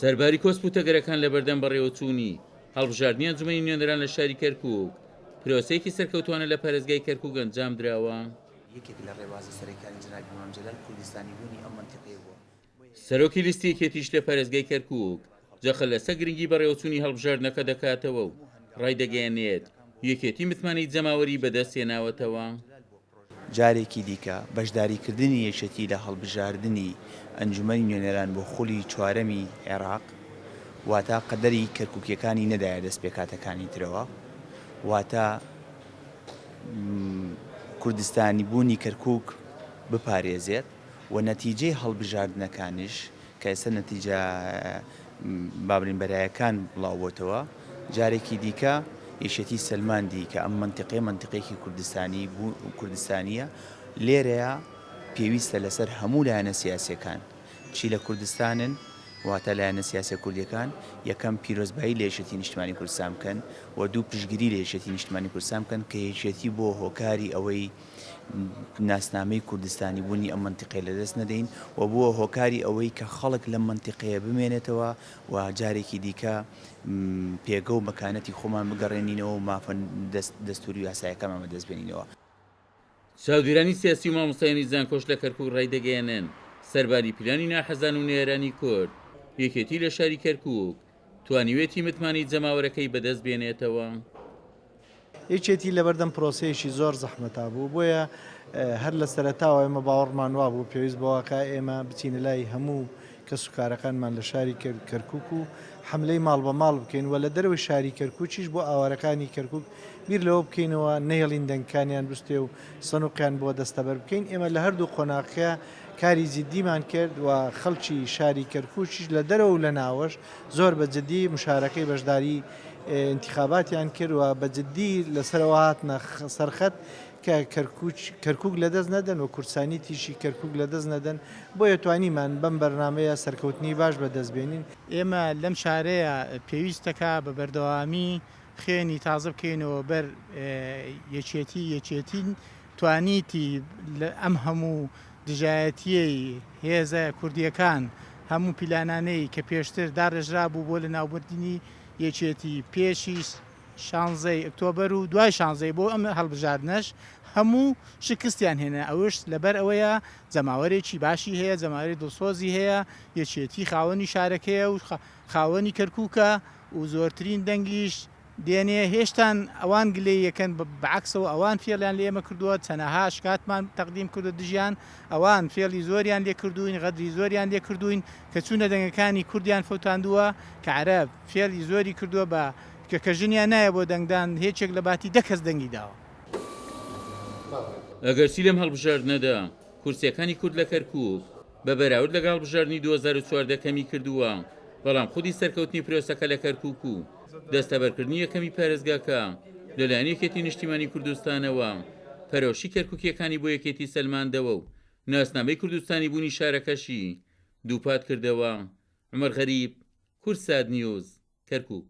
سەرباری کۆسپوتەگەرەکان لە بەردەم بەڕێوەچوونی هەڵبژاردننی ئەنجومەنی نوێنەران لە شاری کەرکووک پرۆسەیەکی سەرکەوتوانە لە پارێزگای کەرکووک ئەنجام درراوە. یەکێک لە ڕێوازە سەرەکیانی جەنابی مام جەلال کوردستانی بوونی ئەم منتیقەیە بووە. سەرۆکی لیستی یەکێتیش لە پارێزگای کەرکووک جەخە لەسەر گرنگی بەڕێوەچوونی هەڵبژاردنەکە دەکاتەوە و ڕایدەگەیەنێت یەکێتی متمانەی جەماوەری بەدەستهێناوەتەوە. جارێکی دیکە بەشداریکردنی یەکێتی لە هەڵبژاردننی ئەنجومەنی نوێنەران بۆ خولی چوارەمی عێراق واتە قەدەری کەرکووکیەکانی نەدایە دەست پێکاتەکانی ترەوە، واتە کوردستانی بوونی کەرکووک بپارێزێت و نەتیجەی هەڵبژاردنەکانش کە ئێستا نەتیجە بابرینبەرایەکان بڵاوبۆتەوە. جارێکی دیکە یەکێتی سەلماندی کە ئەم منتیقەیەکی کوردستانیە لێرەیە پێویستە لەسەر هەموو لایەنە سیاسیەکان چی لە کوردستانن واتە لایەنە سیاسی کوردیەکان یەکەم پیرۆزبایی لە یەکێتی نیشتیمانی کوردستان بکەن و دوو پشتگیری لە یەکێتی نیشتیمانی کوردستان بکەن کە یەکێتی بۆ هۆکاری ئەوەی ناسنامەی کوردستانی بوونی ئەم منتیقەیە لەدەست نەدەین و بووە هۆکاری ئەوەی کە خەڵک لەم منتیقەیە بمێنێتەوە و جارێکی دیکە پێگە و مەکانەتی خۆمان بگەڕێنینەوە و مافە دەستوری و یاسایەکەمان بەدەست بێنینەوە. چاودێرانی سیاسی و مامۆستایانی زانکۆش لە کەرکووک ڕایدەگەیەنن سەرباری پلانی ناحەزان و نێرانی کورد یەکێتی لە شاری کەرکووک توانیوێتی متمانی جەماوەرەکەی بەدەست بێنێتەوە. یەکێتی لەبەردەم پرۆسەیەکی زۆر زەحمەتا بوو، بۆیە هەر لە سەرەتاوە ئێمە باوەڕمان وا بوو پێویست بەوەکە ئێمە بچینە لای هەموو کەس و کارەکانمان لە شاری کەرکووک و حملەی ماڵ بە ماڵ بکەین و لە دەروی شاری کەرکووکیش بۆ ئاوارەکانی کەرکووک بیر لەوە بکەینەوە نەهێڵین دەنگکانیان بستێ و سەنووقیان بۆ دەستەبەر بکەین. ئێمە لە هەردوو قۆناغەکە کاری جددیمان کرد و خەڵکی شاری کەرکووکیش لە دەرەوە و لە ناوەش زۆر بەجددی مشارەکەی بەشداری انتخاباتیان کرد و بەجددی لەسەرەوە هاتنە سەرخەت کە کەرکووک لەدەست نەدەن و کورسانی تیشی کەرکووک لەدەست نەدەن. بۆیە توانیمان بەم بەرنامەیە سەرکەوتنی باش بەدەستبێنین. ئێمە لەم شارەیە پێویستەکە بە بەردەوامی خوێنی تازە بکەینەوە بەر یەکێتی توانیتی ئەم هەموو دژایەتیەی هێزە کوردیەکان هەموو پیلانانەی کە پێشتر داڕێژرا بوو بۆ لە ناوبردنی یەکێتی پێشی 16 ئۆکتۆبەر و دوای 16 بۆ ئەم هەڵبژاردنەش هەموو شکستیان هێنا. ئەوش لەبەر ئەوەیە جەماوەرێکی باشی هەیە، جەماوەری دڵسۆزی هەیە، یەکێتی خاوەنی شارەکەیە و خاوەنی کەرکووکە و زۆرترین دەنگیش دێنێ. هێشتان ئەوان گلەی یەکەن بەعکسەوە ئەوان فێڵیان لە ئێمە کردووە، چەنەها شکاتمان تەقدیم کردو دژیان، ئەوان فێڵی زۆریان لێ کردوین، غەدری زۆریان لێ کردوین کە چوونە دەنگەکانی کوردیان فەوتاندووە کە عەرەب فێڵی زۆری کردووە بە کە ژنیان نایە بۆ دەنگدان هیچێک لە باتی 10 کەس دەنگی داوە. ئەگەرچی لەم هەڵبژاردنەدا کورسیەکانی کورد لە کەرکووک بە بەراورد لەگەڵ هەڵبژاردننی 2014 کەمی کردووە، بەڵام خودی سەرکەوتنی پرۆسەکە لە کەرکووک و دەستەبەرکردنی یەکەمی پارێزگاکە لەلایەن یەکێتی نیشتیمانی کوردستانەوە پەرۆشی کەرکووکیەکانی بۆ یەکێتی سەلماندەوە و ناسنامەی کوردستانی بوونی شارەکەشی دووپات کردەوە. عومەر غەریب، کورسات نیوز، کەرکووک.